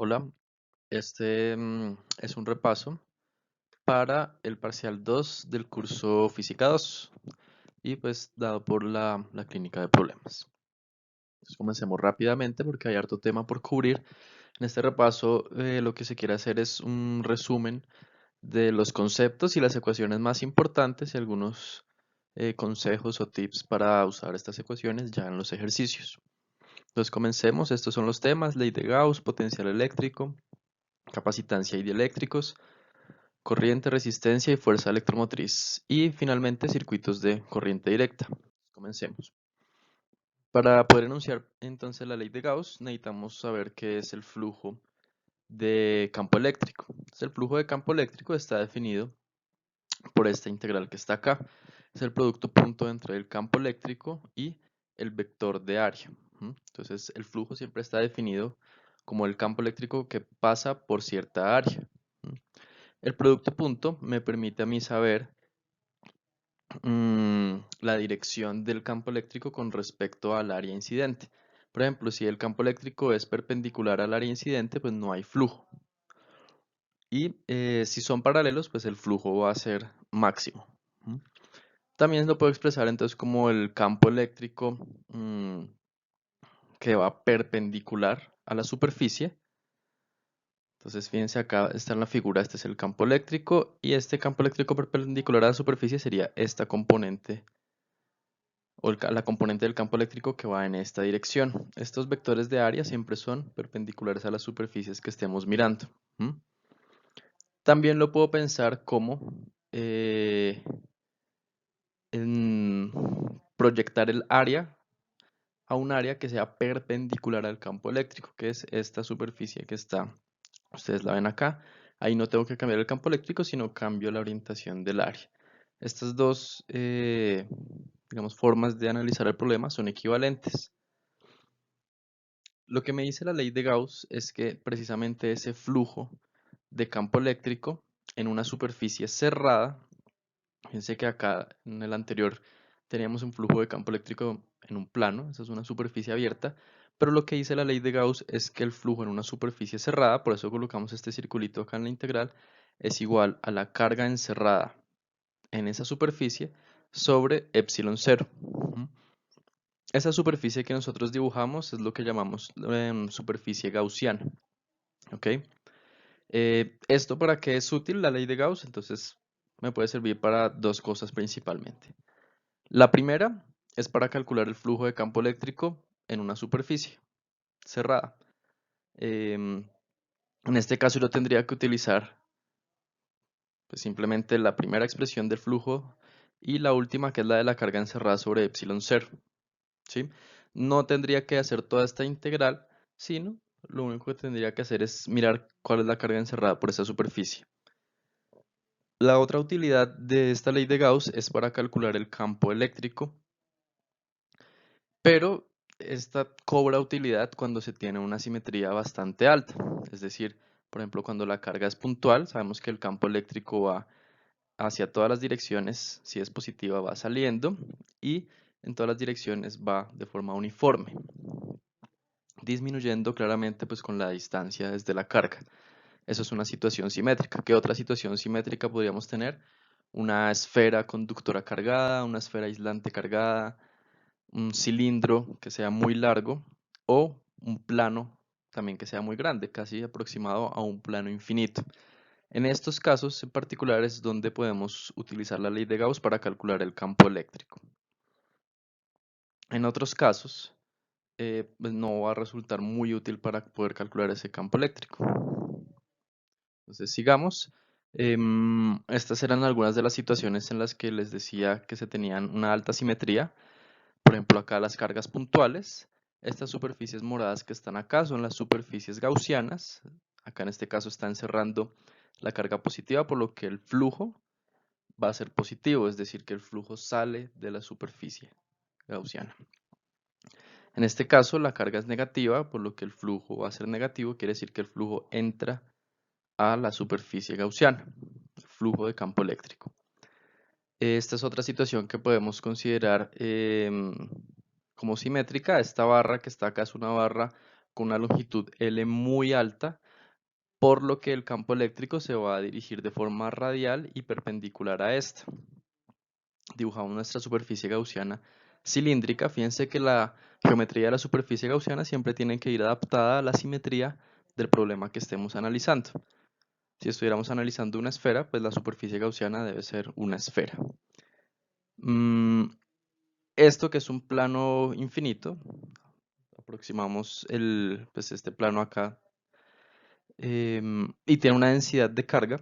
Hola, es un repaso para el parcial 2 del curso Física 2 y pues dado por la clínica de problemas. Entonces comencemos rápidamente porque hay harto tema por cubrir. En este repaso lo que se quiere hacer es un resumen de los conceptos y las ecuaciones más importantes y algunos consejos o tips para usar estas ecuaciones ya en los ejercicios. Entonces comencemos, estos son los temas: ley de Gauss, potencial eléctrico, capacitancia y dieléctricos, corriente, resistencia y fuerza electromotriz. Y finalmente circuitos de corriente directa. Comencemos. Para poder enunciar entonces la ley de Gauss necesitamos saber qué es el flujo de campo eléctrico. Entonces, el flujo de campo eléctrico está definido por esta integral que está acá. Es el producto punto entre el campo eléctrico y el vector de área. Entonces el flujo siempre está definido como el campo eléctrico que pasa por cierta área. El producto punto me permite a mí saber la dirección del campo eléctrico con respecto al área incidente. Por ejemplo, si el campo eléctrico es perpendicular al área incidente, pues no hay flujo. Y si son paralelos, pues el flujo va a ser máximo. También lo puedo expresar entonces como el campo eléctrico que va perpendicular a la superficie. Entonces, fíjense acá está en la figura, este es el campo eléctrico y este campo eléctrico perpendicular a la superficie sería esta componente o la componente del campo eléctrico que va en esta dirección. Estos vectores de área siempre son perpendiculares a las superficies que estemos mirando. También lo puedo pensar como en proyectar el área a un área que sea perpendicular al campo eléctrico, que es esta superficie que está, ustedes la ven acá. Ahí no tengo que cambiar el campo eléctrico, sino cambio la orientación del área. Estas dos, digamos, formas de analizar el problema son equivalentes. Lo que me dice la ley de Gauss es que precisamente ese flujo de campo eléctrico en una superficie cerrada, fíjense que acá en el anterior teníamos un flujo de campo eléctrico en un plano, esa es una superficie abierta, pero lo que dice la ley de Gauss es que el flujo en una superficie cerrada, por eso colocamos este circulito acá en la integral, es igual a la carga encerrada en esa superficie sobre epsilon 0. Esa superficie que nosotros dibujamos es lo que llamamos superficie gaussiana. ¿Ok? ¿Esto para qué es útil la ley de Gauss? Entonces me puede servir para dos cosas principalmente. La primera es para calcular el flujo de campo eléctrico en una superficie cerrada. En este caso yo tendría que utilizar pues, simplemente la primera expresión del flujo y la última, que es la de la carga encerrada sobre epsilon 0. ¿Sí? No tendría que hacer toda esta integral, sino lo único que tendría que hacer es mirar cuál es la carga encerrada por esa superficie. La otra utilidad de esta ley de Gauss es para calcular el campo eléctrico, pero esta cobra utilidad cuando se tiene una simetría bastante alta. Es decir, por ejemplo, cuando la carga es puntual, sabemos que el campo eléctrico va hacia todas las direcciones. Si es positiva, va saliendo, y en todas las direcciones va de forma uniforme, disminuyendo claramente pues con la distancia desde la carga. Eso es una situación simétrica. ¿Qué otra situación simétrica podríamos tener? Una esfera conductora cargada, una esfera aislante cargada, un cilindro que sea muy largo o un plano también que sea muy grande, casi aproximado a un plano infinito. En estos casos en particular es donde podemos utilizar la ley de Gauss para calcular el campo eléctrico. En otros casos, pues no va a resultar muy útil para poder calcular ese campo eléctrico. Entonces sigamos. Estas eran algunas de las situaciones en las que les decía que se tenían una alta simetría. Por ejemplo, acá las cargas puntuales. Estas superficies moradas que están acá son las superficies gaussianas. Acá en este caso está encerrando la carga positiva, por lo que el flujo va a ser positivo, es decir, que el flujo sale de la superficie gaussiana. En este caso la carga es negativa, por lo que el flujo va a ser negativo, quiere decir que el flujo entra a la superficie gaussiana, flujo de campo eléctrico. Esta es otra situación que podemos considerar como simétrica. Esta barra que está acá es una barra con una longitud L muy alta, por lo que el campo eléctrico se va a dirigir de forma radial y perpendicular a esta. Dibujamos nuestra superficie gaussiana cilíndrica. Fíjense que la geometría de la superficie gaussiana siempre tiene que ir adaptada a la simetría del problema que estemos analizando. Si estuviéramos analizando una esfera, pues la superficie gaussiana debe ser una esfera. Esto que es un plano infinito, aproximamos este plano acá, y tiene una densidad de carga,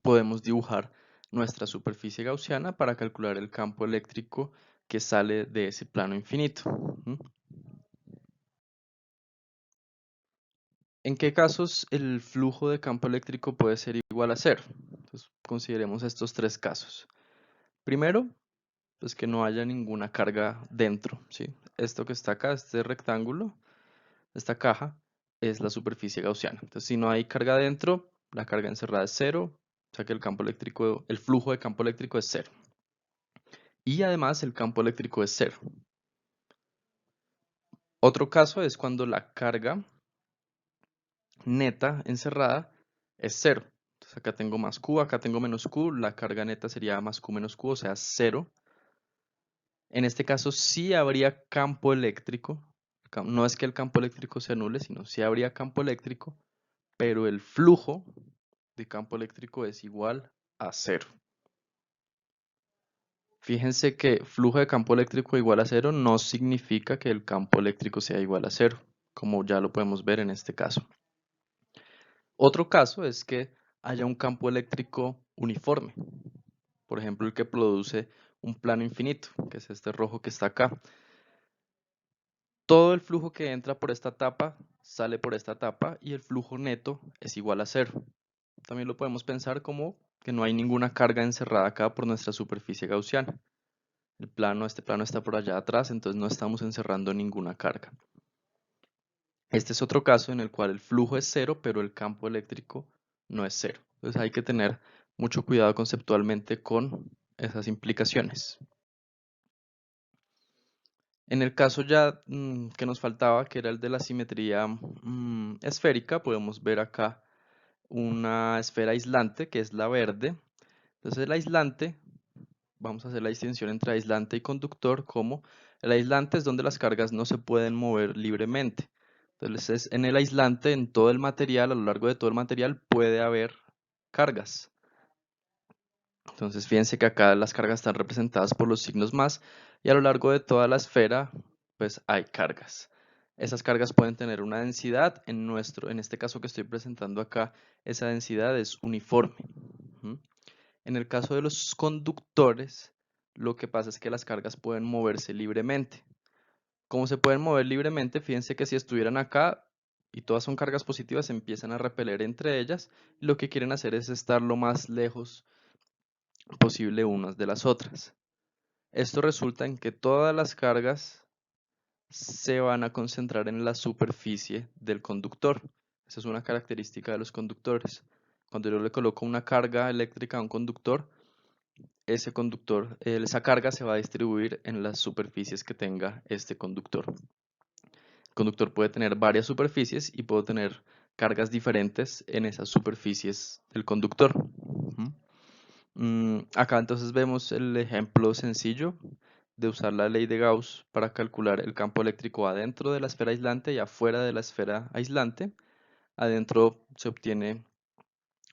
podemos dibujar nuestra superficie gaussiana para calcular el campo eléctrico que sale de ese plano infinito. ¿En qué casos el flujo de campo eléctrico puede ser igual a cero? Entonces, consideremos estos tres casos. Primero, pues que no haya ninguna carga dentro, ¿sí? Esto que está acá, este rectángulo, esta caja, es la superficie gaussiana. Entonces, si no hay carga dentro, la carga encerrada es cero, o sea que el campo eléctrico, el flujo de campo eléctrico es cero. Y además el campo eléctrico es cero. Otro caso es cuando la carga neta encerrada es cero. Entonces acá tengo más Q, acá tengo menos Q, la carga neta sería más Q menos Q, o sea, cero. En este caso sí habría campo eléctrico. No es que el campo eléctrico se anule, sino sí habría campo eléctrico, pero el flujo de campo eléctrico es igual a cero. Fíjense que flujo de campo eléctrico igual a cero no significa que el campo eléctrico sea igual a cero, como ya lo podemos ver en este caso. Otro caso es que haya un campo eléctrico uniforme, por ejemplo el que produce un plano infinito, que es este rojo que está acá. Todo el flujo que entra por esta tapa sale por esta tapa y el flujo neto es igual a cero. También lo podemos pensar como que no hay ninguna carga encerrada acá por nuestra superficie gaussiana. Este plano está por allá atrás, entonces no estamos encerrando ninguna carga. Este es otro caso en el cual el flujo es cero, pero el campo eléctrico no es cero. Entonces hay que tener mucho cuidado conceptualmente con esas implicaciones. En el caso ya que nos faltaba, que era el de la simetría esférica, podemos ver acá una esfera aislante, que es la verde. Entonces el aislante, vamos a hacer la distinción entre aislante y conductor, como el aislante es donde las cargas no se pueden mover libremente. Entonces en el aislante, en todo el material, a lo largo de todo el material, puede haber cargas. Entonces fíjense que acá las cargas están representadas por los signos más y a lo largo de toda la esfera pues hay cargas. Esas cargas pueden tener una densidad, en este caso que estoy presentando acá, esa densidad es uniforme. En el caso de los conductores, lo que pasa es que las cargas pueden moverse libremente. Como se pueden mover libremente, fíjense que si estuvieran acá y todas son cargas positivas, se empiezan a repeler entre ellas y lo que quieren hacer es estar lo más lejos posible unas de las otras. Esto resulta en que todas las cargas se van a concentrar en la superficie del conductor. Esa es una característica de los conductores. Cuando yo le coloco una carga eléctrica a un conductor, esa carga se va a distribuir en las superficies que tenga este conductor. El conductor puede tener varias superficies y puedo tener cargas diferentes en esas superficies del conductor. Acá entonces vemos el ejemplo sencillo de usar la ley de Gauss para calcular el campo eléctrico adentro de la esfera aislante y afuera de la esfera aislante. Adentro se obtiene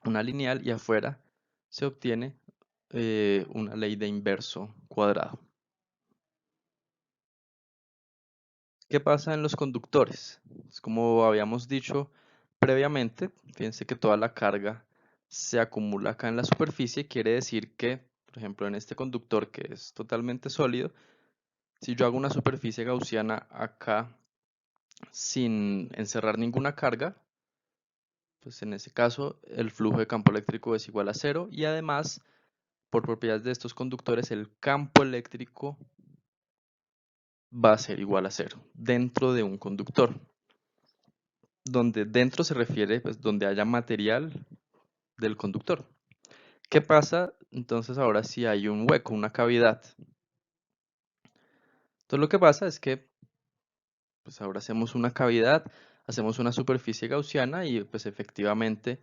una lineal y afuera se obtiene una ley de inverso cuadrado. ¿Qué pasa en los conductores? Como habíamos dicho previamente, fíjense que toda la carga se acumula acá en la superficie, quiere decir que, por ejemplo, en este conductor que es totalmente sólido, si yo hago una superficie gaussiana acá sin encerrar ninguna carga, pues en ese caso el flujo de campo eléctrico es igual a cero y además, por propiedades de estos conductores, el campo eléctrico va a ser igual a cero dentro de un conductor. Donde dentro se refiere pues donde haya material del conductor. ¿Qué pasa entonces ahora si hay un hueco, una cavidad? Entonces lo que pasa es que pues ahora hacemos una cavidad, hacemos una superficie gaussiana y pues efectivamente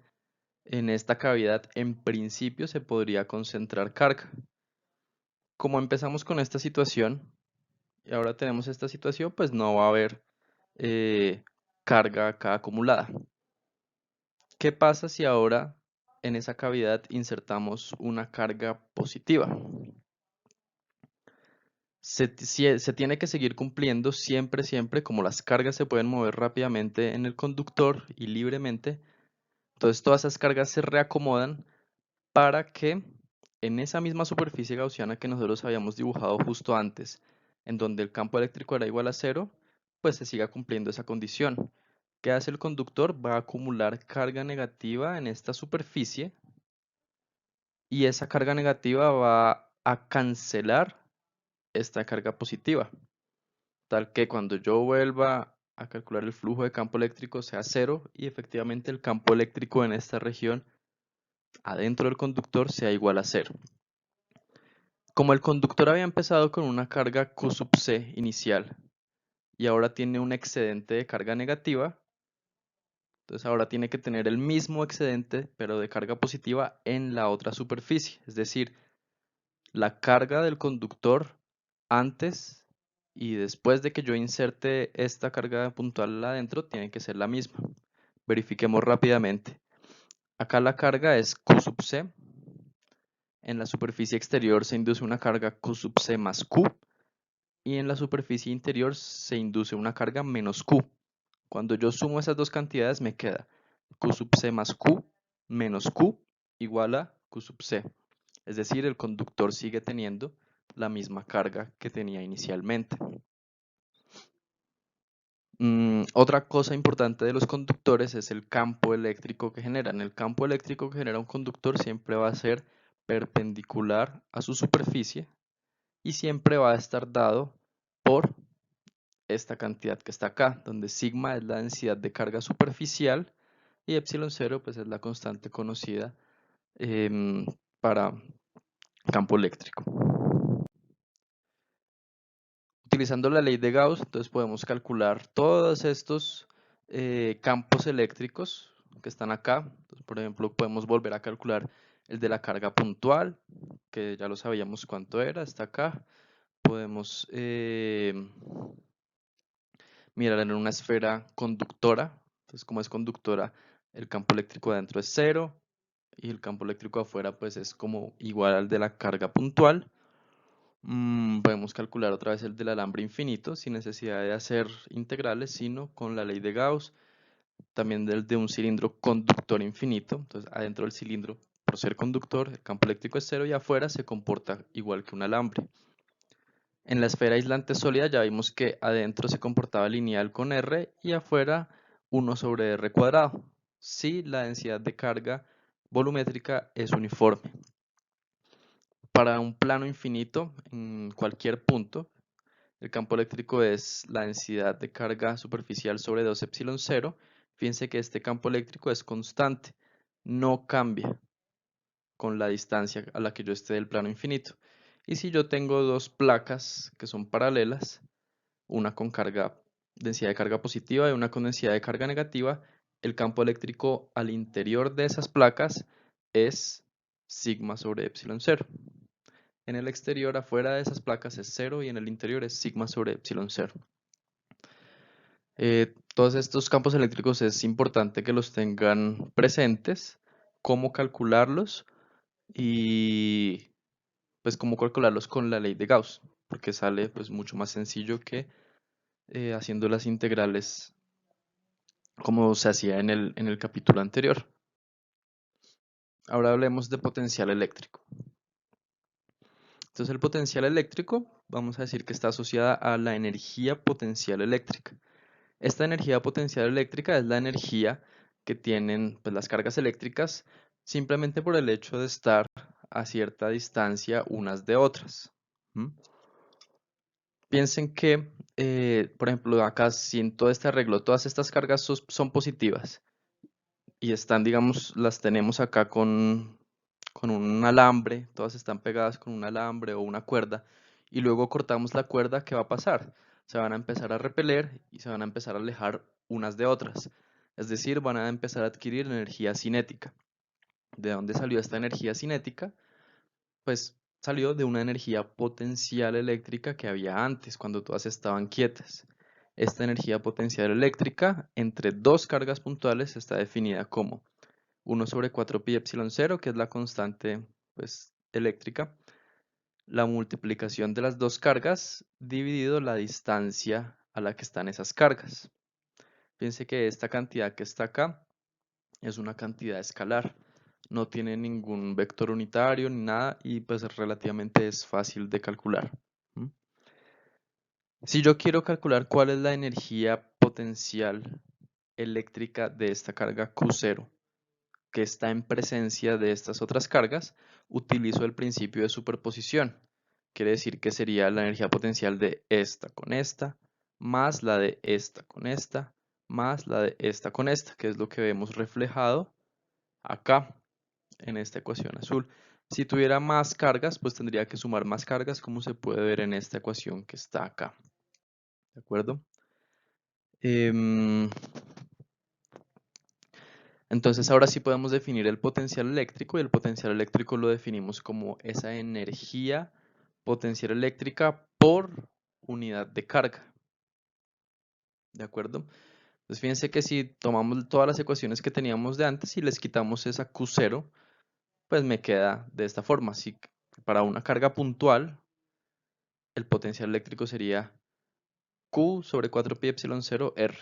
en esta cavidad en principio se podría concentrar carga. Como empezamos con esta situación y ahora tenemos esta situación, pues no va a haber carga acá acumulada. ¿Qué pasa si ahora en esa cavidad insertamos una carga positiva? Se tiene que seguir cumpliendo siempre, como las cargas se pueden mover rápidamente en el conductor y libremente, entonces todas esas cargas se reacomodan para que en esa misma superficie gaussiana que nosotros habíamos dibujado justo antes, en donde el campo eléctrico era igual a cero, pues se siga cumpliendo esa condición. ¿Qué hace el conductor? Va a acumular carga negativa en esta superficie y esa carga negativa va a cancelar esta carga positiva, tal que cuando yo vuelva a calcular el flujo de campo eléctrico sea cero y efectivamente el campo eléctrico en esta región adentro del conductor sea igual a cero. Como el conductor había empezado con una carga Q sub C inicial y ahora tiene un excedente de carga negativa, entonces ahora tiene que tener el mismo excedente pero de carga positiva en la otra superficie, es decir, la carga del conductor antes y después de que yo inserte esta carga puntual adentro tiene que ser la misma. Verifiquemos rápidamente. Acá la carga es Q sub C. En la superficie exterior se induce una carga Q sub C más Q y en la superficie interior se induce una carga menos Q. Cuando yo sumo esas dos cantidades me queda Q sub C más Q menos Q igual a Q sub C. Es decir, el conductor sigue teniendo la misma carga que tenía inicialmente. Otra cosa importante de los conductores es el campo eléctrico que generan. El campo eléctrico que genera un conductor siempre va a ser perpendicular a su superficie y siempre va a estar dado por esta cantidad que está acá, donde sigma es la densidad de carga superficial y epsilon 0 pues es la constante conocida para campo eléctrico. Utilizando la ley de Gauss, entonces podemos calcular todos estos campos eléctricos que están acá. Entonces, por ejemplo, podemos volver a calcular el de la carga puntual, que ya lo sabíamos cuánto era, está acá. Podemos mirar en una esfera conductora. Entonces, como es conductora, el campo eléctrico adentro es cero y el campo eléctrico afuera pues es como igual al de la carga puntual. Podemos calcular otra vez el del alambre infinito sin necesidad de hacer integrales, sino con la ley de Gauss. También del de un cilindro conductor infinito. Entonces, adentro del cilindro, por ser conductor, el campo eléctrico es cero y afuera se comporta igual que un alambre. En la esfera aislante sólida ya vimos que adentro se comportaba lineal con R y afuera 1 sobre R cuadrado. Si la densidad de carga volumétrica es uniforme. Para un plano infinito, en cualquier punto, el campo eléctrico es la densidad de carga superficial sobre 2 epsilon 0. Fíjense que este campo eléctrico es constante, no cambia con la distancia a la que yo esté del plano infinito. Y si yo tengo dos placas que son paralelas, una con densidad de carga positiva y una con densidad de carga negativa, el campo eléctrico al interior de esas placas es sigma sobre epsilon 0. En el exterior, afuera de esas placas es 0 y en el interior es sigma sobre epsilon 0. Todos estos campos eléctricos es importante que los tengan presentes, cómo calcularlos y pues cómo calcularlos con la ley de Gauss, porque sale pues mucho más sencillo que haciendo las integrales como se hacía en el capítulo anterior. Ahora hablemos de potencial eléctrico. Entonces el potencial eléctrico, vamos a decir que está asociada a la energía potencial eléctrica. Esta energía potencial eléctrica es la energía que tienen pues, las cargas eléctricas simplemente por el hecho de estar a cierta distancia unas de otras. Piensen que, por ejemplo, acá si en todo este arreglo todas estas cargas son positivas y están, digamos, las tenemos acá con un alambre, todas están pegadas con un alambre o una cuerda, y luego cortamos la cuerda, ¿qué va a pasar? Se van a empezar a repeler y se van a empezar a alejar unas de otras. Es decir, van a empezar a adquirir energía cinética. ¿De dónde salió esta energía cinética? Pues salió de una energía potencial eléctrica que había antes, cuando todas estaban quietas. Esta energía potencial eléctrica entre dos cargas puntuales está definida como 1 sobre 4 pi epsilon 0, que es la constante pues, eléctrica, la multiplicación de las dos cargas dividido la distancia a la que están esas cargas. Fíjense que esta cantidad que está acá es una cantidad escalar, no tiene ningún vector unitario ni nada y pues relativamente es fácil de calcular. ¿Mm? Si yo quiero calcular cuál es la energía potencial eléctrica de esta carga Q0 que está en presencia de estas otras cargas, utilizo el principio de superposición. Quiere decir que sería la energía potencial de esta con esta, más la de esta con esta, más la de esta con esta, que es lo que vemos reflejado acá en esta ecuación azul. Si tuviera más cargas, pues tendría que sumar más cargas, como se puede ver en esta ecuación que está acá. ¿De acuerdo? Entonces ahora sí podemos definir el potencial eléctrico y el potencial eléctrico lo definimos como esa energía potencial eléctrica por unidad de carga. ¿De acuerdo? Entonces fíjense que si tomamos todas las ecuaciones que teníamos de antes y les quitamos esa Q0, pues me queda de esta forma. Así que para una carga puntual, el potencial eléctrico sería Q sobre 4 pi epsilon 0 R.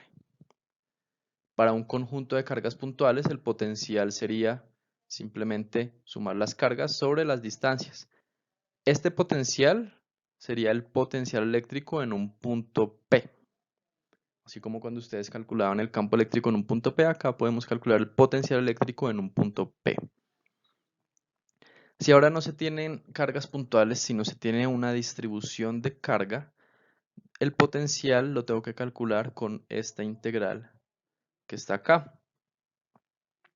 Para un conjunto de cargas puntuales, el potencial sería simplemente sumar las cargas sobre las distancias. Este potencial sería el potencial eléctrico en un punto P. Así como cuando ustedes calculaban el campo eléctrico en un punto P, acá podemos calcular el potencial eléctrico en un punto P. Si ahora no se tienen cargas puntuales, sino se tiene una distribución de carga, el potencial lo tengo que calcular con esta integral que está acá,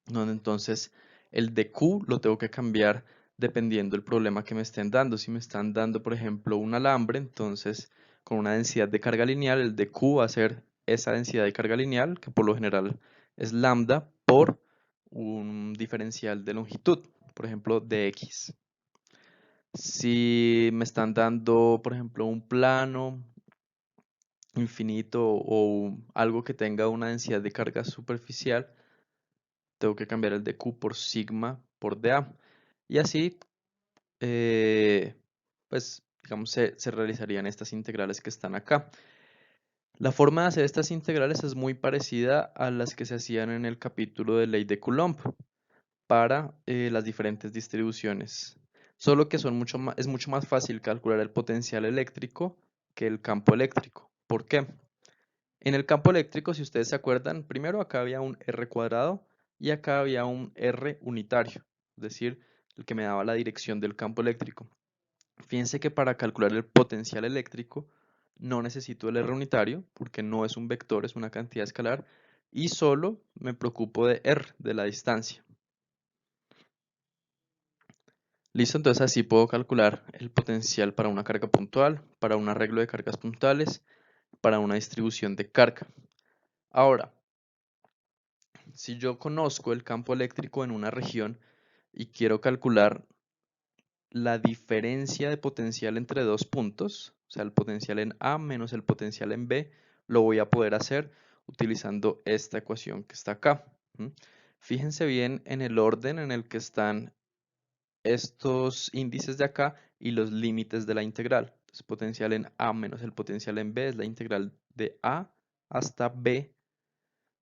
donde entonces el de Q lo tengo que cambiar dependiendo del problema que me estén dando. Si me están dando, por ejemplo, un alambre, entonces con una densidad de carga lineal, el de Q va a ser esa densidad de carga lineal, que por lo general es lambda por un diferencial de longitud, por ejemplo, de X. Si me están dando, por ejemplo, un plano infinito o algo que tenga una densidad de carga superficial, tengo que cambiar el de Q por sigma por dA. Y así, pues, digamos, se realizarían estas integrales que están acá. La forma de hacer estas integrales es muy parecida a las que se hacían en el capítulo de ley de Coulomb para las diferentes distribuciones. Solo que es mucho más fácil calcular el potencial eléctrico que el campo eléctrico. ¿Por qué? En el campo eléctrico, si ustedes se acuerdan, primero acá había un R cuadrado y acá había un R unitario, es decir, el que me daba la dirección del campo eléctrico. Fíjense que para calcular el potencial eléctrico no necesito el R unitario porque no es un vector, es una cantidad escalar y solo me preocupo de R, de la distancia. Listo, entonces así puedo calcular el potencial para una carga puntual, para un arreglo de cargas puntuales, para una distribución de carga. Ahora, si yo conozco el campo eléctrico en una región y quiero calcular la diferencia de potencial entre dos puntos, o sea, el potencial en A menos el potencial en B, lo voy a poder hacer utilizando esta ecuación que está acá. Fíjense bien en el orden en el que están estos índices de acá y los límites de la integral. Entonces, potencial en A menos el potencial en B es la integral de A hasta B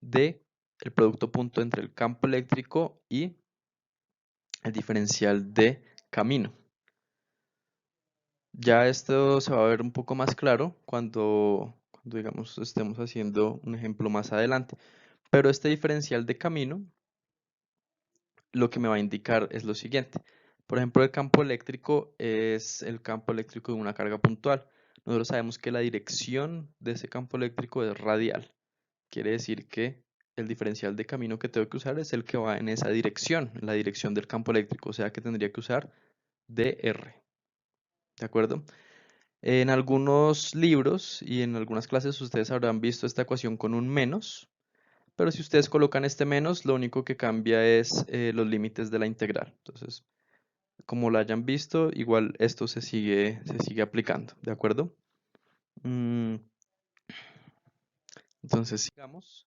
de el producto punto entre el campo eléctrico y el diferencial de camino. Ya esto se va a ver un poco más claro cuando digamos estemos haciendo un ejemplo más adelante. Pero este diferencial de camino lo que me va a indicar es lo siguiente. Por ejemplo, el campo eléctrico es el campo eléctrico de una carga puntual. Nosotros sabemos que la dirección de ese campo eléctrico es radial. Quiere decir que el diferencial de camino que tengo que usar es el que va en esa dirección, en la dirección del campo eléctrico. O sea que tendría que usar dr. ¿De acuerdo? En algunos libros y en algunas clases ustedes habrán visto esta ecuación con un menos. pero si ustedes colocan este menos, lo único que cambia es los límites de la integral. Entonces, como lo hayan visto, igual esto se sigue aplicando, ¿de acuerdo? Mm, entonces, sigamos.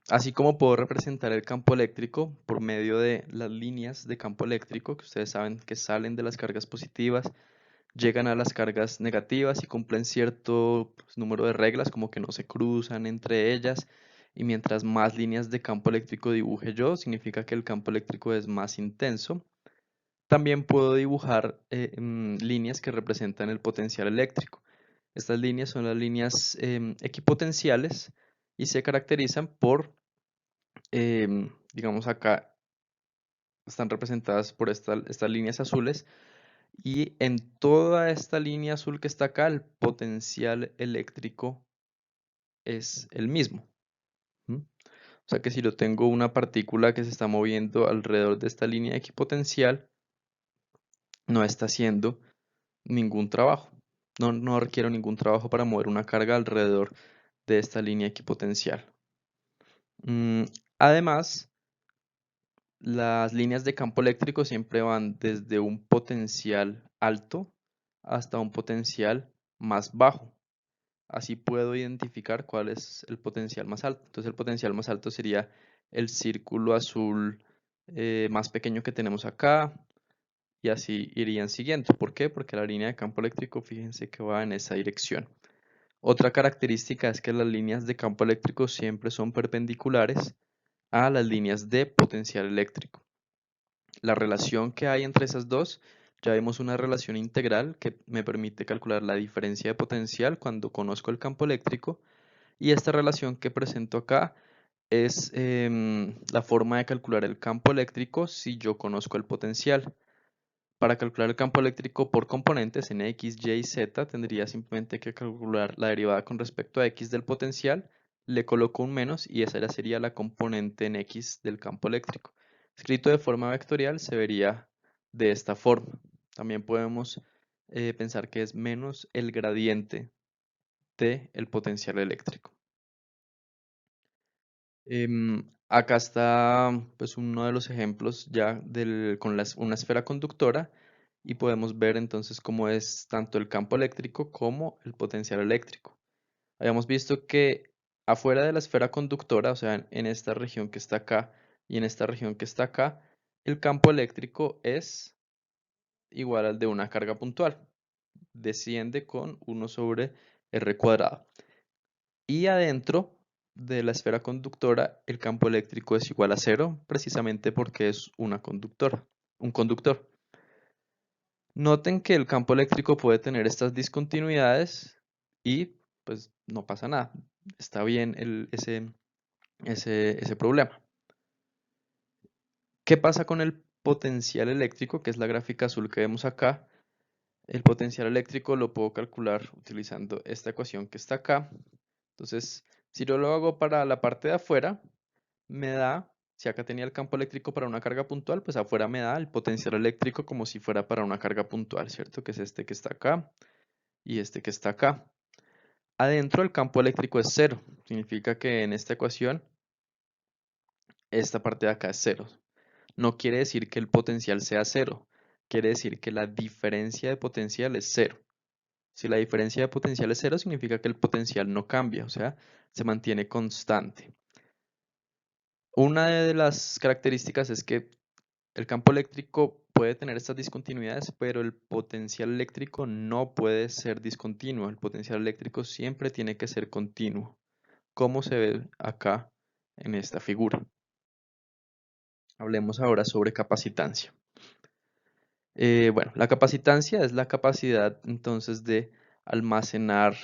Así como puedo representar el campo eléctrico por medio de las líneas de campo eléctrico, que ustedes saben que salen de las cargas positivas, llegan a las cargas negativas y cumplen cierto pues, número de reglas, como que no se cruzan entre ellas. Y mientras más líneas de campo eléctrico dibuje yo, significa que el campo eléctrico es más intenso. También puedo dibujar líneas que representan el potencial eléctrico. Estas líneas son las líneas equipotenciales y se caracterizan por, digamos acá, están representadas por estas líneas azules y en toda esta línea azul que está acá, el potencial eléctrico es el mismo. ¿Mm? O sea que si yo tengo una partícula que se está moviendo alrededor de esta línea equipotencial, no está haciendo ningún trabajo. No requiero ningún trabajo para mover una carga alrededor de esta línea equipotencial. Además, las líneas de campo eléctrico siempre van desde un potencial alto hasta un potencial más bajo. Así puedo identificar cuál es el potencial más alto. Entonces el potencial más alto sería el círculo azul más pequeño que tenemos acá, y así irían siguiendo. ¿Por qué? Porque la línea de campo eléctrico, fíjense que va en esa dirección. Otra característica es que las líneas de campo eléctrico siempre son perpendiculares a las líneas de potencial eléctrico. La relación que hay entre esas dos, ya vemos una relación integral que me permite calcular la diferencia de potencial cuando conozco el campo eléctrico, y esta relación que presento acá es la forma de calcular el campo eléctrico si yo conozco el potencial. Para calcular el campo eléctrico por componentes en X, Y y Z, tendría simplemente que calcular la derivada con respecto a X del potencial, le coloco un menos y esa ya sería la componente en X del campo eléctrico. Escrito de forma vectorial se vería de esta forma. También podemos pensar que es menos el gradiente del potencial eléctrico. Acá está pues uno de los ejemplos ya con una esfera conductora, y podemos ver entonces cómo es tanto el campo eléctrico como el potencial eléctrico. Habíamos visto que afuera de la esfera conductora, o sea, en esta región que está acá y en esta región que está acá, el campo eléctrico es igual al de una carga puntual. Desciende con 1 sobre r cuadrado. Y adentro de la esfera conductora, el campo eléctrico es igual a 0, precisamente porque es un conductor. Noten que el campo eléctrico puede tener estas discontinuidades y pues no pasa nada. Está bien ese problema. ¿Qué pasa con el potencial eléctrico, que es la gráfica azul que vemos acá? El potencial eléctrico lo puedo calcular utilizando esta ecuación que está acá. Entonces, si yo lo hago para la parte de afuera, me da, si acá tenía el campo eléctrico para una carga puntual, pues afuera me da el potencial eléctrico como si fuera para una carga puntual, ¿cierto? Que es este que está acá y este que está acá. Adentro el campo eléctrico es 0, significa que en esta ecuación esta parte de acá es 0. No quiere decir que el potencial sea 0, quiere decir que la diferencia de potencial es 0. Si la diferencia de potencial es 0, significa que el potencial no cambia, o sea, se mantiene constante. Una de las características es que el campo eléctrico puede tener estas discontinuidades, pero el potencial eléctrico no puede ser discontinuo. El potencial eléctrico siempre tiene que ser continuo, como se ve acá en esta figura. Hablemos ahora sobre capacitancia. Bueno, la capacitancia es la capacidad entonces de almacenar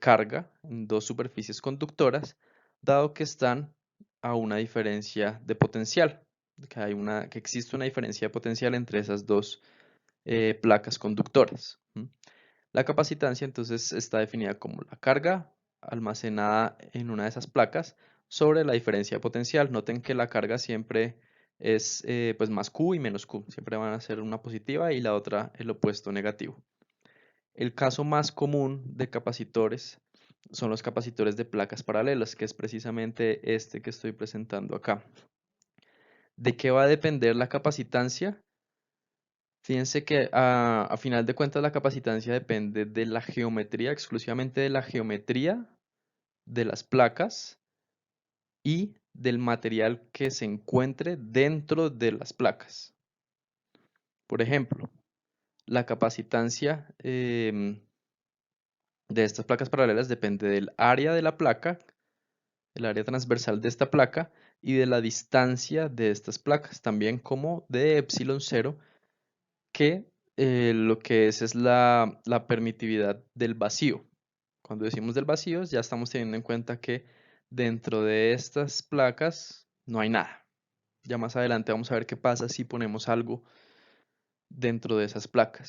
carga en dos superficies conductoras, dado que están a una diferencia de potencial, que existe una diferencia de potencial entre esas dos placas conductoras. La capacitancia entonces está definida como la carga almacenada en una de esas placas sobre la diferencia de potencial. Noten que la carga siempre es pues más Q y menos Q. Siempre van a ser una positiva y la otra el opuesto negativo. El caso más común de capacitores son los capacitores de placas paralelas, que es precisamente este que estoy presentando acá. ¿De qué va a depender la capacitancia? Fíjense que a final de cuentas la capacitancia depende de la geometría, exclusivamente de la geometría de las placas y del material que se encuentre dentro de las placas. Por ejemplo, la capacitancia de estas placas paralelas depende del área de la placa, el área transversal de esta placa y de la distancia de estas placas, también como de epsilon 0, que lo que es la permitividad del vacío. Cuando decimos del vacío, ya estamos teniendo en cuenta que dentro de estas placas no hay nada. Ya más adelante vamos a ver qué pasa si ponemos algo dentro de esas placas.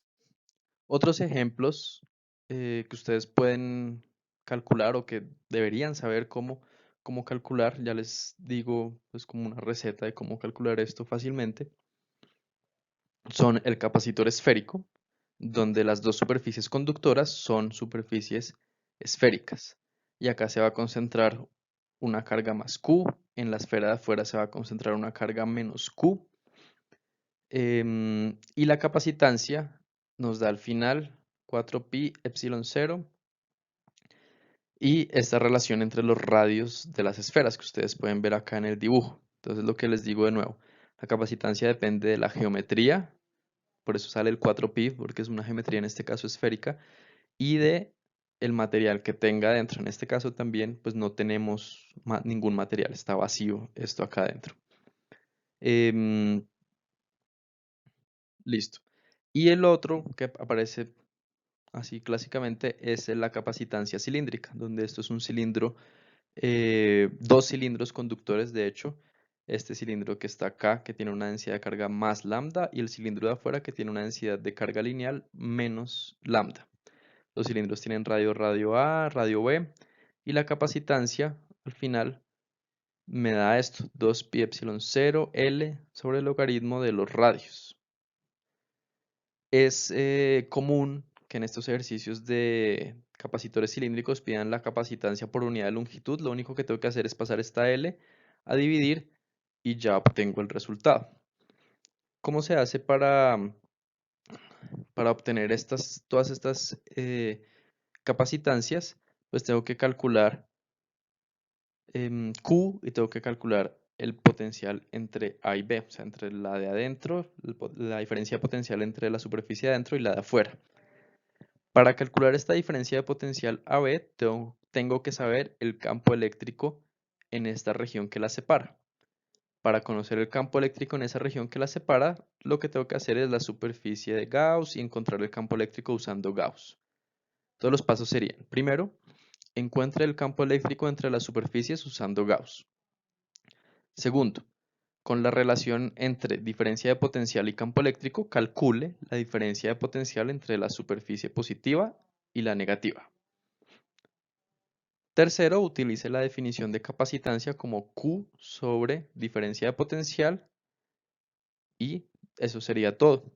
Otros ejemplos que ustedes pueden calcular o que deberían saber cómo calcular, ya les digo pues como una receta de cómo calcular esto fácilmente, son el capacitor esférico, donde las dos superficies conductoras son superficies esféricas. Y acá se va a concentrar una carga más Q, en la esfera de afuera se va a concentrar una carga menos Q. Y la capacitancia nos da al final 4pi epsilon 0 y esta relación entre los radios de las esferas que ustedes pueden ver acá en el dibujo. Entonces lo que les digo de nuevo, la capacitancia depende de la geometría, por eso sale el 4pi, porque es una geometría en este caso esférica, y de el material que tenga dentro. En este caso también pues no tenemos ningún material, está vacío esto acá adentro. Listo. Y el otro que aparece así clásicamente es la capacitancia cilíndrica, donde esto es un cilindro, dos cilindros conductores de hecho, este cilindro que está acá que tiene una densidad de carga más lambda y el cilindro de afuera que tiene una densidad de carga lineal menos lambda. Los cilindros tienen radio A, radio B y la capacitancia al final me da esto, 2pi epsilon 0 L sobre el logaritmo de los radios. Es común que en estos ejercicios de capacitores cilíndricos pidan la capacitancia por unidad de longitud. Lo único que tengo que hacer es pasar esta L a dividir y ya obtengo el resultado. ¿Cómo se hace para obtener todas estas capacitancias? Pues tengo que calcular Q y tengo que calcular el potencial entre A y B, o sea, entre la de adentro, la diferencia potencial entre la superficie de adentro y la de afuera. Para calcular esta diferencia de potencial AB, tengo que saber el campo eléctrico en esta región que la separa. Para conocer el campo eléctrico en esa región que la separa, lo que tengo que hacer es la superficie de Gauss y encontrar el campo eléctrico usando Gauss. Todos los pasos serían, primero, encuentre el campo eléctrico entre las superficies usando Gauss. Segundo, con la relación entre diferencia de potencial y campo eléctrico, calcule la diferencia de potencial entre la superficie positiva y la negativa. Tercero, utilice la definición de capacitancia como Q sobre diferencia de potencial y eso sería todo.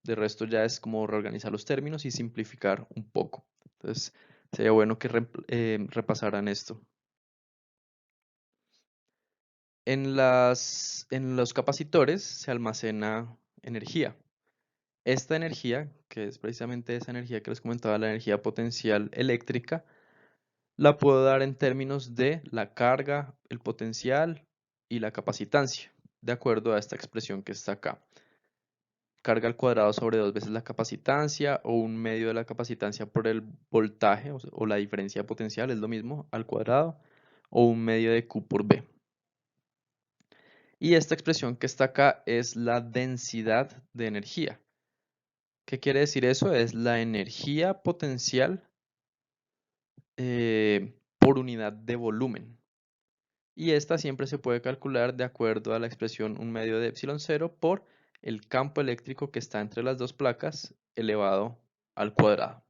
De resto ya es como reorganizar los términos y simplificar un poco. Entonces sería bueno que repasaran esto. En los capacitores se almacena energía. Esta energía, que es precisamente esa energía que les comentaba, la energía potencial eléctrica, la puedo dar en términos de la carga, el potencial y la capacitancia, de acuerdo a esta expresión que está acá. Carga al cuadrado sobre 2 veces la capacitancia o un medio de la capacitancia por el voltaje o la diferencia de potencial es lo mismo al cuadrado o un medio de Q por B. Y esta expresión que está acá es la densidad de energía. ¿Qué quiere decir eso? Es la energía potencial por unidad de volumen. Y esta siempre se puede calcular de acuerdo a la expresión un medio de epsilon 0 por el campo eléctrico que está entre las dos placas elevado al cuadrado.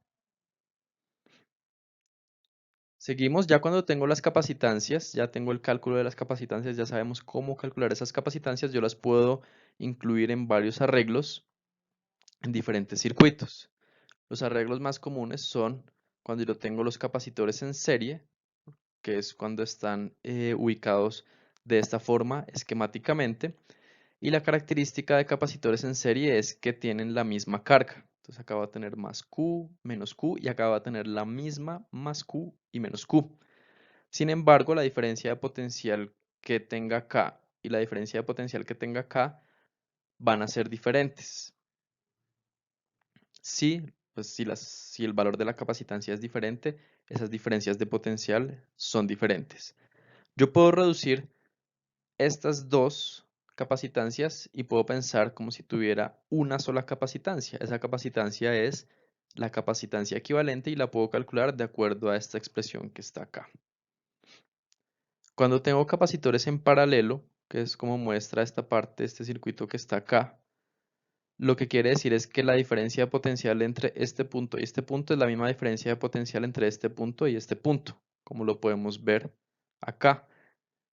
Seguimos ya cuando tengo las capacitancias, ya tengo el cálculo de las capacitancias, ya sabemos cómo calcular esas capacitancias, yo las puedo incluir en varios arreglos en diferentes circuitos. Los arreglos más comunes son cuando yo tengo los capacitores en serie, que es cuando están ubicados de esta forma esquemáticamente. Y la característica de capacitores en serie es que tienen la misma carga. Entonces acá va a tener más Q, menos Q y acá va a tener la misma más Q y menos Q. Sin embargo, la diferencia de potencial que tenga acá y la diferencia de potencial que tenga acá van a ser diferentes. Si, pues si el valor de la capacitancia es diferente, esas diferencias de potencial son diferentes. Yo puedo reducir estas dos capacitancias y puedo pensar como si tuviera una sola capacitancia. Esa capacitancia es la capacitancia equivalente y la puedo calcular de acuerdo a esta expresión que está acá. Cuando tengo capacitores en paralelo, que es como muestra esta parte, este circuito que está acá, lo que quiere decir es que la diferencia de potencial entre este punto y este punto es la misma diferencia de potencial entre este punto y este punto, como lo podemos ver acá.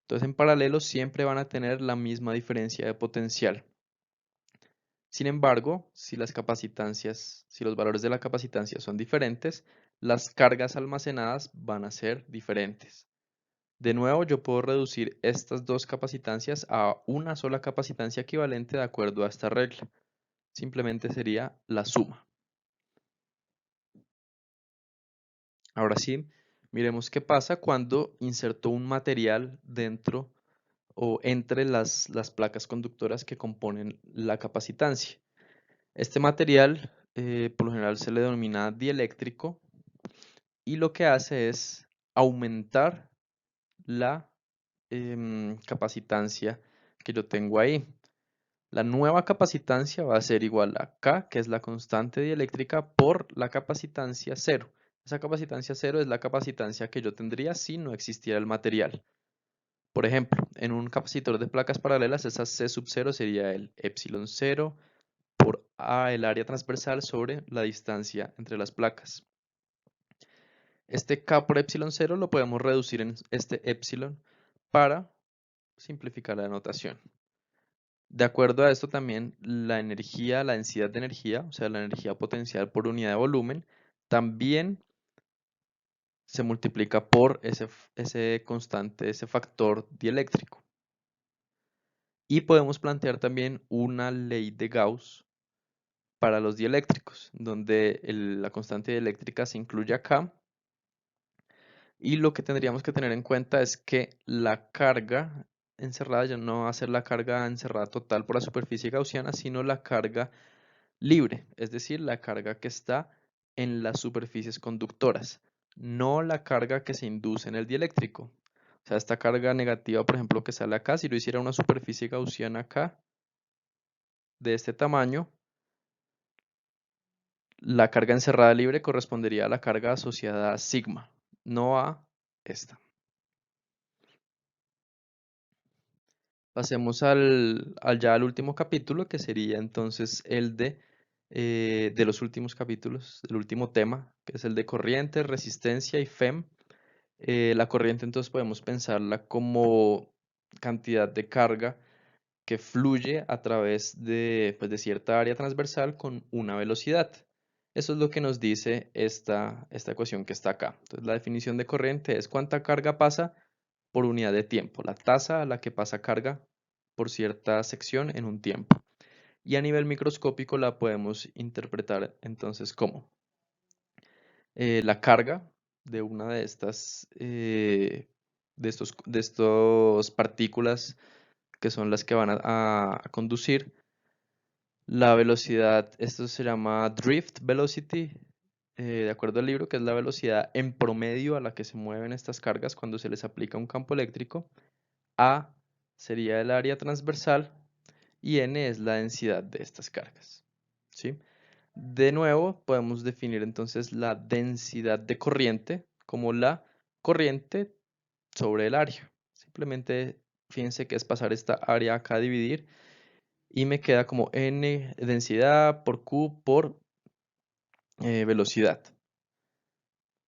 Entonces, en paralelo siempre van a tener la misma diferencia de potencial. Sin embargo, si las capacitancias, si los valores de la capacitancia son diferentes, las cargas almacenadas van a ser diferentes. De nuevo, yo puedo reducir estas dos capacitancias a una sola capacitancia equivalente de acuerdo a esta regla. Simplemente sería la suma. Ahora sí, miremos qué pasa cuando inserto un material dentro o entre las placas conductoras que componen la capacitancia. Este material por lo general se le denomina dieléctrico y lo que hace es aumentar la capacitancia que yo tengo ahí. La nueva capacitancia va a ser igual a K, que es la constante dieléctrica, por la capacitancia cero. Esa capacitancia cero es la capacitancia que yo tendría si no existiera el material. Por ejemplo, en un capacitor de placas paralelas, esa C sub 0 sería el epsilon 0 por A, el área transversal sobre la distancia entre las placas. Este K por epsilon 0 lo podemos reducir en este epsilon para simplificar la notación. De acuerdo a esto también la energía, la densidad de energía, o sea, la energía potencial por unidad de volumen, también se multiplica por ese constante, ese factor dieléctrico. Y podemos plantear también una ley de Gauss para los dieléctricos, donde la constante dieléctrica se incluye acá. Y lo que tendríamos que tener en cuenta es que la carga encerrada ya no va a ser la carga encerrada total por la superficie gaussiana, sino la carga libre, es decir, la carga que está en las superficies conductoras, no la carga que se induce en el dieléctrico. O sea, esta carga negativa, por ejemplo, que sale acá, si lo hiciera una superficie gaussiana acá, de este tamaño, la carga encerrada libre correspondería a la carga asociada a sigma, no a esta. Pasemos ya al último capítulo, que sería entonces el de los últimos capítulos, el último tema, que es el de corriente, resistencia y FEM. La corriente entonces podemos pensarla como cantidad de carga que fluye a través pues, de cierta área transversal con una velocidad. Eso es lo que nos dice esta ecuación que está acá. Entonces, la definición de corriente es cuánta carga pasa por unidad de tiempo, la tasa a la que pasa carga por cierta sección en un tiempo. Y a nivel microscópico la podemos interpretar entonces como la carga de una de estas de estos partículas que son las que van a conducir. La velocidad, esto se llama drift velocity, de acuerdo al libro, que es la velocidad en promedio a la que se mueven estas cargas cuando se les aplica un campo eléctrico. A sería el área transversal y N es la densidad de estas cargas. ¿Sí? De nuevo, podemos definir entonces la densidad de corriente como la corriente sobre el área. Simplemente fíjense que es pasar esta área acá a dividir y me queda como N densidad por Q por velocidad.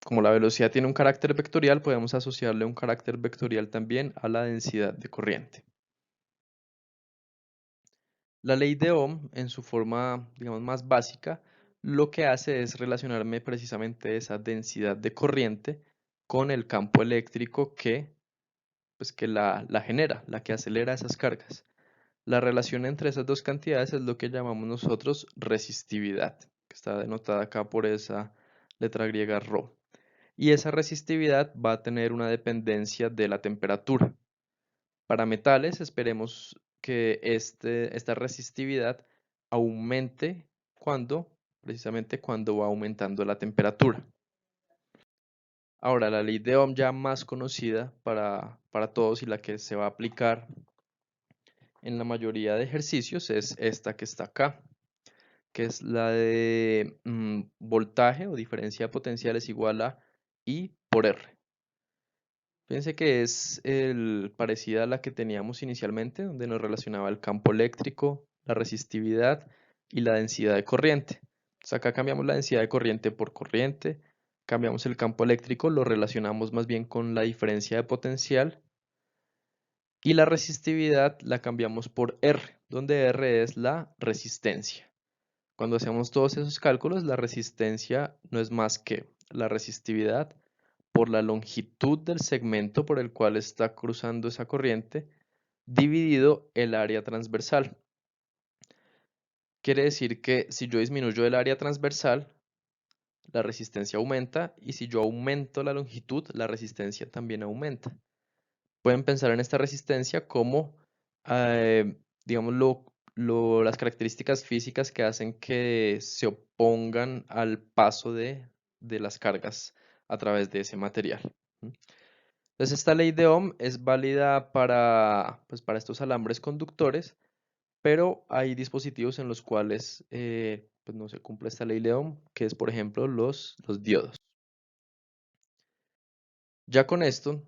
Como la velocidad tiene un carácter vectorial, podemos asociarle un carácter vectorial también a la densidad de corriente. La ley de Ohm, en su forma, digamos, más básica, lo que hace es relacionarme precisamente esa densidad de corriente con el campo eléctrico que la genera, la que acelera esas cargas. La relación entre esas dos cantidades es lo que llamamos nosotros resistividad, que está denotada acá por esa letra griega ρ. Y esa resistividad va a tener una dependencia de la temperatura. Para metales esperemos que esta resistividad aumente precisamente cuando va aumentando la temperatura. Ahora, la ley de Ohm ya más conocida para todos y la que se va a aplicar en la mayoría de ejercicios es esta que está acá, que es la de voltaje o diferencia de potencial es igual a I por R. Fíjense que es parecida a la que teníamos inicialmente, donde nos relacionaba el campo eléctrico, la resistividad y la densidad de corriente. Entonces acá cambiamos la densidad de corriente por corriente, cambiamos el campo eléctrico, lo relacionamos más bien con la diferencia de potencial y la resistividad la cambiamos por R, donde R es la resistencia. Cuando hacemos todos esos cálculos, la resistencia no es más que la resistividad por la longitud del segmento por el cual está cruzando esa corriente, dividido el área transversal. Quiere decir que si yo disminuyo el área transversal, la resistencia aumenta, y si yo aumento la longitud, la resistencia también aumenta. Pueden pensar en esta resistencia como, digamos, las características físicas que hacen que se opongan al paso de las cargas a través de ese material. Entonces esta ley de Ohm es válida pues, para estos alambres conductores, pero hay dispositivos en los cuales pues no se cumple esta ley de Ohm, que es por ejemplo los diodos. Ya con esto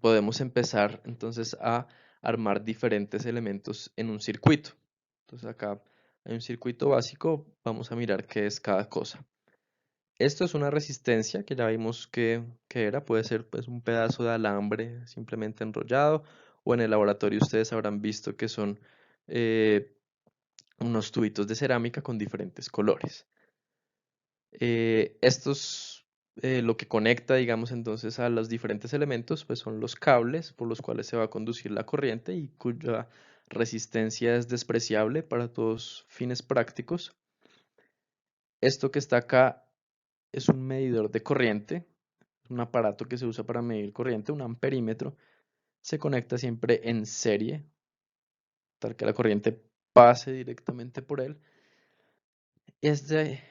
podemos empezar entonces a armar diferentes elementos en un circuito. Entonces acá hay un circuito básico, vamos a mirar qué es cada cosa. Esto es una resistencia que ya vimos que era, puede ser pues un pedazo de alambre simplemente enrollado, o en el laboratorio ustedes habrán visto que son eh, unos tubitos de cerámica con diferentes colores. Lo que conecta, digamos, entonces a los diferentes elementos, pues son los cables por los cuales se va a conducir la corriente y cuya resistencia es despreciable para todos fines prácticos. Esto que está acá es un medidor de corriente, un aparato que se usa para medir corriente, un amperímetro. Se conecta siempre en serie, tal que la corriente pase directamente por él. Este,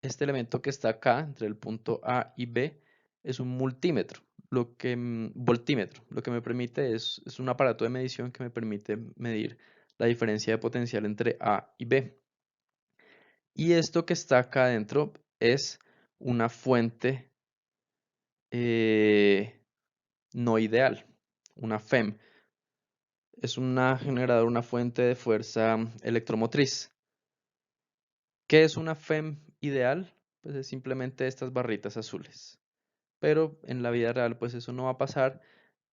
este elemento que está acá, entre el punto A y B, es un multímetro, voltímetro. Lo que me permite es un aparato de medición que me permite medir la diferencia de potencial entre A y B. Y esto que está acá adentro es una fuente no ideal, una FEM. Es una generadora, una fuente de fuerza electromotriz. ¿Qué es una FEM ideal? Pues es simplemente estas barritas azules. Pero en la vida real pues eso no va a pasar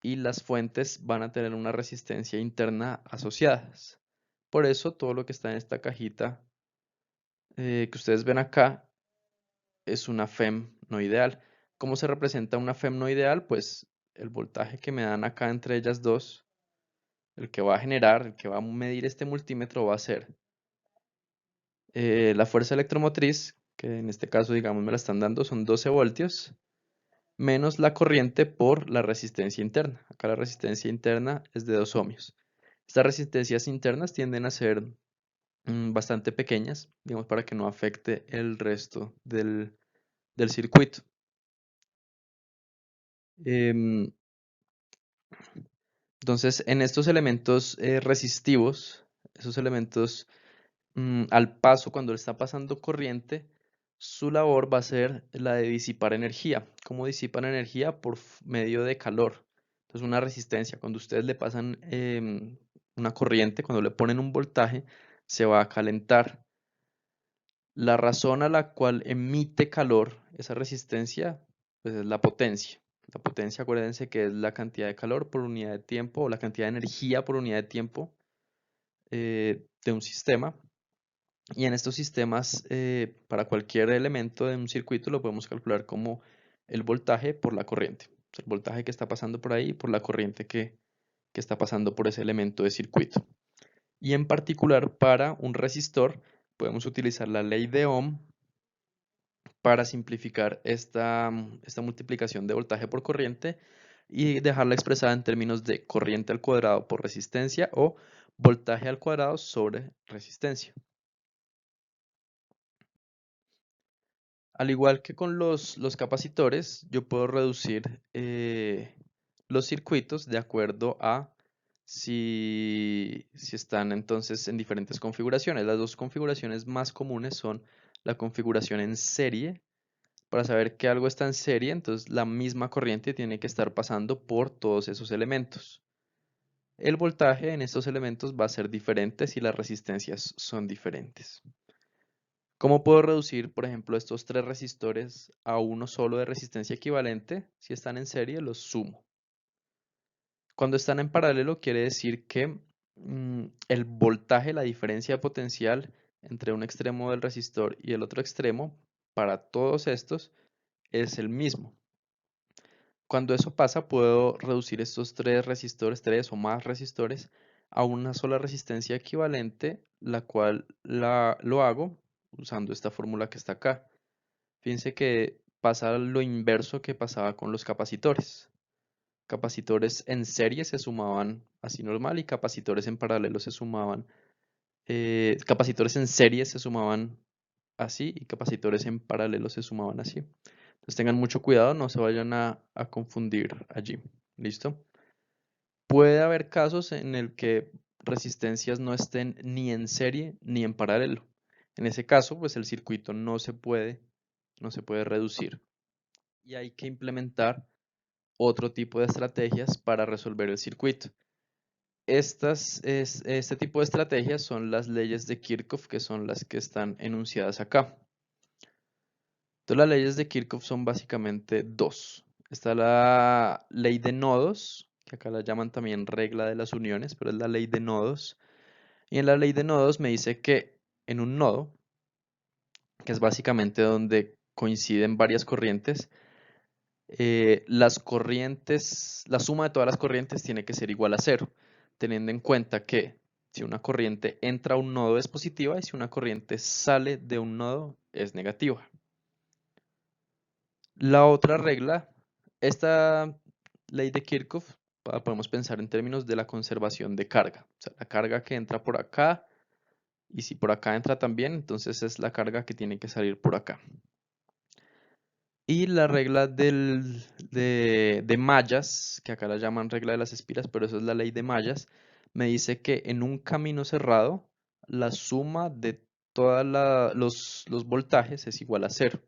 y las fuentes van a tener una resistencia interna asociadas. Por eso todo lo que está en esta cajita que ustedes ven acá es una FEM no ideal. ¿Cómo se representa una FEM no ideal? Pues el voltaje que me dan acá entre ellas dos, el que va a generar, el que va a medir este multímetro va a ser la fuerza electromotriz, que en este caso digamos me la están dando, son 12 voltios, menos la corriente por la resistencia interna. Acá la resistencia interna es de 2 ohmios. Estas resistencias internas tienden a ser bastante pequeñas, digamos, para que no afecte el resto del circuito. Em, entonces, en estos elementos resistivos, esos elementos al paso, cuando le está pasando corriente, su labor va a ser la de disipar energía. ¿Cómo disipan energía? Por medio de calor. Entonces, una resistencia, cuando ustedes le pasan una corriente, cuando le ponen un voltaje, se va a calentar. La razón a la cual emite calor esa resistencia, pues es la potencia. La potencia, acuérdense que es la cantidad de calor por unidad de tiempo o la cantidad de energía por unidad de tiempo de un sistema. Y en estos sistemas, para cualquier elemento de un circuito lo podemos calcular como el voltaje por la corriente. O sea, el voltaje que está pasando por ahí por la corriente que está pasando por ese elemento de circuito. Y en particular para un resistor podemos utilizar la ley de Ohm para simplificar esta multiplicación de voltaje por corriente y dejarla expresada en términos de corriente al cuadrado por resistencia o voltaje al cuadrado sobre resistencia. Al igual que con los capacitores, yo puedo reducir los circuitos de acuerdo a si están entonces en diferentes configuraciones. Las dos configuraciones más comunes son la configuración en serie. Para saber que algo está en serie, entonces la misma corriente tiene que estar pasando por todos esos elementos. El voltaje en estos elementos va a ser diferente si las resistencias son diferentes. ¿Cómo puedo reducir, por ejemplo, estos tres resistores a uno solo de resistencia equivalente? Si están en serie, los sumo. Cuando están en paralelo, quiere decir que el voltaje, la diferencia potencial entre un extremo del resistor y el otro extremo, para todos estos, es el mismo. Cuando eso pasa, puedo reducir estos tres o más resistores, a una sola resistencia equivalente, la cual lo hago usando esta fórmula que está acá. Fíjense que pasa lo inverso que pasaba con los capacitores. Capacitores en serie se sumaban así normal y capacitores en paralelo se sumaban. Capacitores en serie se sumaban así y capacitores en paralelo se sumaban así. Entonces tengan mucho cuidado, no se vayan a confundir allí. ¿Listo? Puede haber casos en el que resistencias no estén ni en serie ni en paralelo. En ese caso, pues el circuito no se puede reducir. Y hay que implementar otro tipo de estrategias para resolver el circuito. Este tipo de estrategias son las leyes de Kirchhoff, que son las que están enunciadas acá. Entonces, las leyes de Kirchhoff son básicamente dos. Está la ley de nodos, que acá la llaman también regla de las uniones, pero es la ley de nodos. Y en la ley de nodos me dice que en un nodo, que es básicamente donde coinciden varias corrientes, la suma de todas las corrientes tiene que ser igual a cero, teniendo en cuenta que si una corriente entra a un nodo es positiva y si una corriente sale de un nodo es negativa. La otra regla, esta ley de Kirchhoff, podemos pensar en términos de la conservación de carga. O sea, la carga que entra por acá, y si por acá entra también, entonces es la carga que tiene que salir por acá. Y la regla de mallas, que acá la llaman regla de las espiras, pero eso es la ley de mallas, me dice que en un camino cerrado, la suma de todos los voltajes es igual a cero.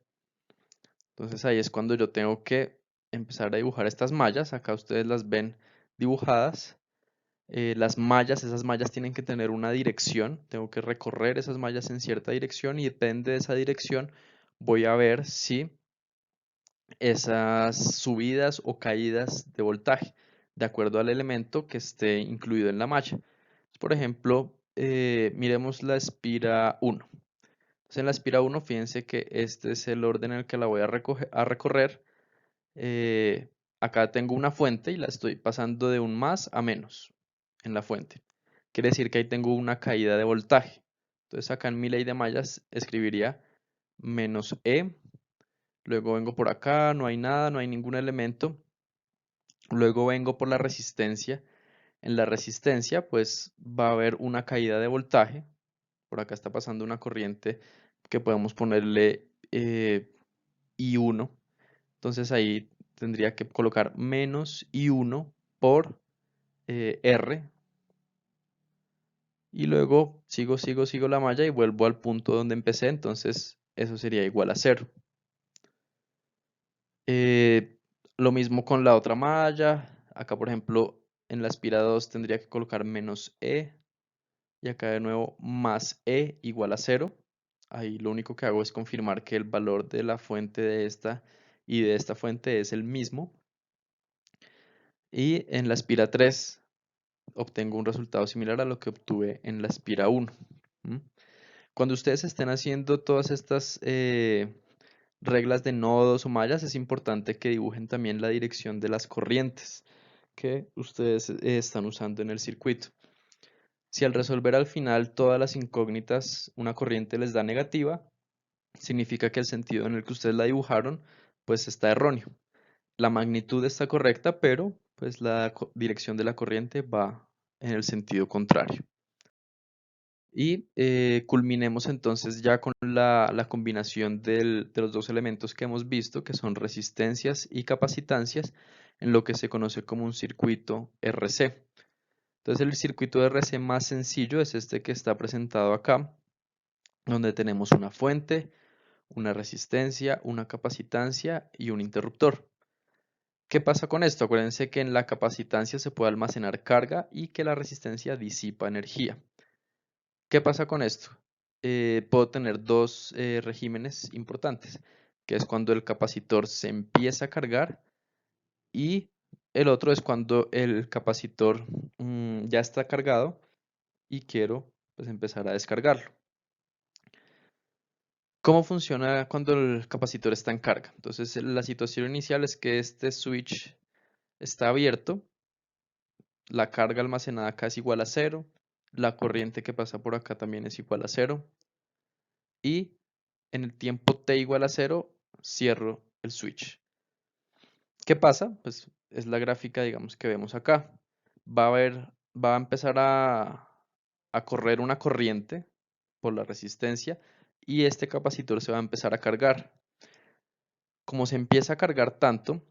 Entonces ahí es cuando yo tengo que empezar a dibujar estas mallas. Acá ustedes las ven dibujadas. Esas mallas tienen que tener una dirección. Tengo que recorrer esas mallas en cierta dirección y depende de esa dirección voy a ver si esas subidas o caídas de voltaje, de acuerdo al elemento que esté incluido en la malla. Por ejemplo, miremos la espira 1. Entonces, en la espira 1, fíjense que este es el orden en el que la voy a recorrer. Acá tengo una fuente y la estoy pasando de un más a menos en la fuente. Quiere decir que ahí tengo una caída de voltaje. Entonces acá en mi ley de mallas escribiría menos E. Luego vengo por acá, no hay nada, no hay ningún elemento. Luego vengo por la resistencia. En la resistencia pues va a haber una caída de voltaje. Por acá está pasando una corriente que podemos ponerle I1. Entonces ahí tendría que colocar menos I1 por R. Y luego sigo la malla y vuelvo al punto donde empecé. Entonces eso sería igual a cero. Eh, lo mismo con la otra malla. Acá, por ejemplo, en la espira 2 tendría que colocar menos E. Y acá de nuevo más E igual a 0. Ahí lo único que hago es confirmar que el valor de la fuente de esta y de esta fuente es el mismo. Y en la espira 3 obtengo un resultado similar a lo que obtuve en la espira 1. Cuando ustedes estén haciendo todas estas reglas de nodos o mallas, es importante que dibujen también la dirección de las corrientes que ustedes están usando en el circuito. Si al resolver al final todas las incógnitas una corriente les da negativa, significa que el sentido en el que ustedes la dibujaron pues está erróneo. La magnitud está correcta, pero pues la dirección de la corriente va en el sentido contrario. Y culminemos entonces ya con la combinación de los dos elementos que hemos visto, que son resistencias y capacitancias, en lo que se conoce como un circuito RC. Entonces el circuito RC más sencillo es este que está presentado acá, donde tenemos una fuente, una resistencia, una capacitancia y un interruptor. ¿Qué pasa con esto? Acuérdense que en la capacitancia se puede almacenar carga y que la resistencia disipa energía. ¿Qué pasa con esto? Puedo tener dos regímenes importantes, que es cuando el capacitor se empieza a cargar y el otro es cuando el capacitor ya está cargado y quiero pues, empezar a descargarlo. ¿Cómo funciona cuando el capacitor está en carga? Entonces la situación inicial es que este switch está abierto, la carga almacenada acá es igual a 0, la corriente que pasa por acá también es igual a 0 y en el tiempo t igual a 0 cierro el switch. ¿Qué pasa? Pues es la gráfica, digamos, que vemos acá. Va a empezar a correr una corriente por la resistencia y este capacitor se va a empezar a cargar. Como se empieza a cargar tanto,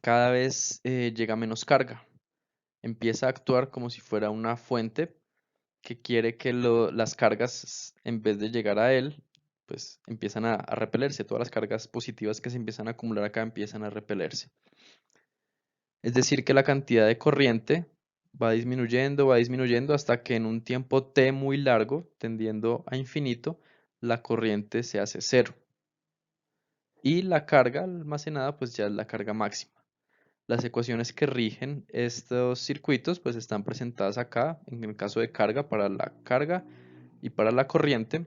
cada vez llega menos carga. Empieza a actuar como si fuera una fuente que quiere que las cargas, en vez de llegar a él, pues empiezan a repelerse. Todas las cargas positivas que se empiezan a acumular acá empiezan a repelerse. Es decir, que la cantidad de corriente va disminuyendo hasta que en un tiempo t muy largo, tendiendo a infinito, la corriente se hace 0. Y la carga almacenada pues ya es la carga máxima. Las ecuaciones que rigen estos circuitos pues están presentadas acá, en el caso de carga para la carga y para la corriente.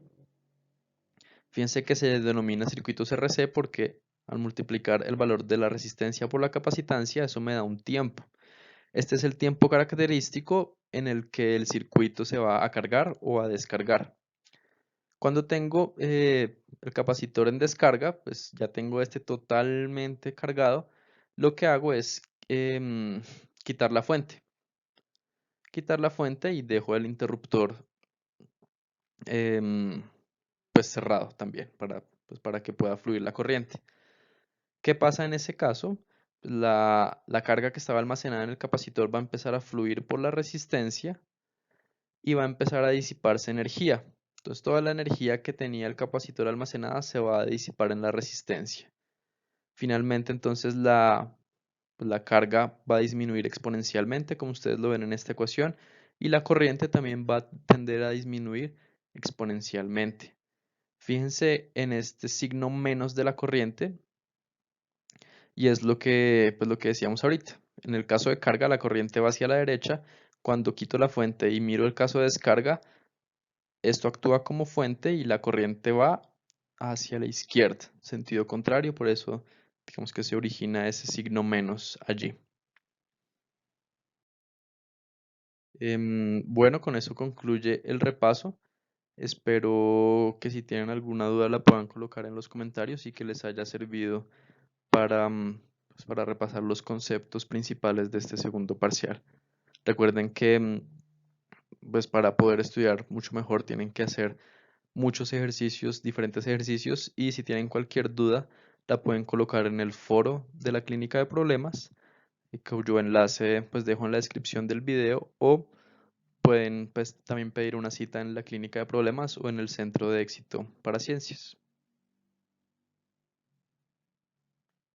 Fíjense que se denomina circuitos RC porque al multiplicar el valor de la resistencia por la capacitancia, eso me da un tiempo. Este es el tiempo característico en el que el circuito se va a cargar o a descargar. Cuando tengo el capacitor en descarga, pues ya tengo este totalmente cargado. Lo que hago es quitar la fuente. Quitar la fuente y dejo el interruptor em, pues cerrado también pues para que pueda fluir la corriente. ¿Qué pasa en ese caso? La carga que estaba almacenada en el capacitor va a empezar a fluir por la resistencia y va a empezar a disiparse energía. Entonces toda la energía que tenía el capacitor almacenada se va a disipar en la resistencia. Finalmente entonces la carga va a disminuir exponencialmente, como ustedes lo ven en esta ecuación, y la corriente también va a tender a disminuir exponencialmente. Fíjense en este signo menos de la corriente y es pues lo que decíamos ahorita. En el caso de carga, la corriente va hacia la derecha. Cuando quito la fuente y miro el caso de descarga, esto actúa como fuente y la corriente va hacia la izquierda, sentido contrario, por eso digamos que se origina ese signo menos allí. Bueno, con eso concluye el repaso. Espero que si tienen alguna duda la puedan colocar en los comentarios y que les haya servido pues para repasar los conceptos principales de este segundo parcial. Recuerden que pues para poder estudiar mucho mejor tienen que hacer muchos ejercicios, diferentes ejercicios, y si tienen cualquier duda la pueden colocar en el foro de la clínica de problemas, cuyo enlace pues dejo en la descripción del video, o pueden pues también pedir una cita en la clínica de problemas o en el centro de éxito para ciencias.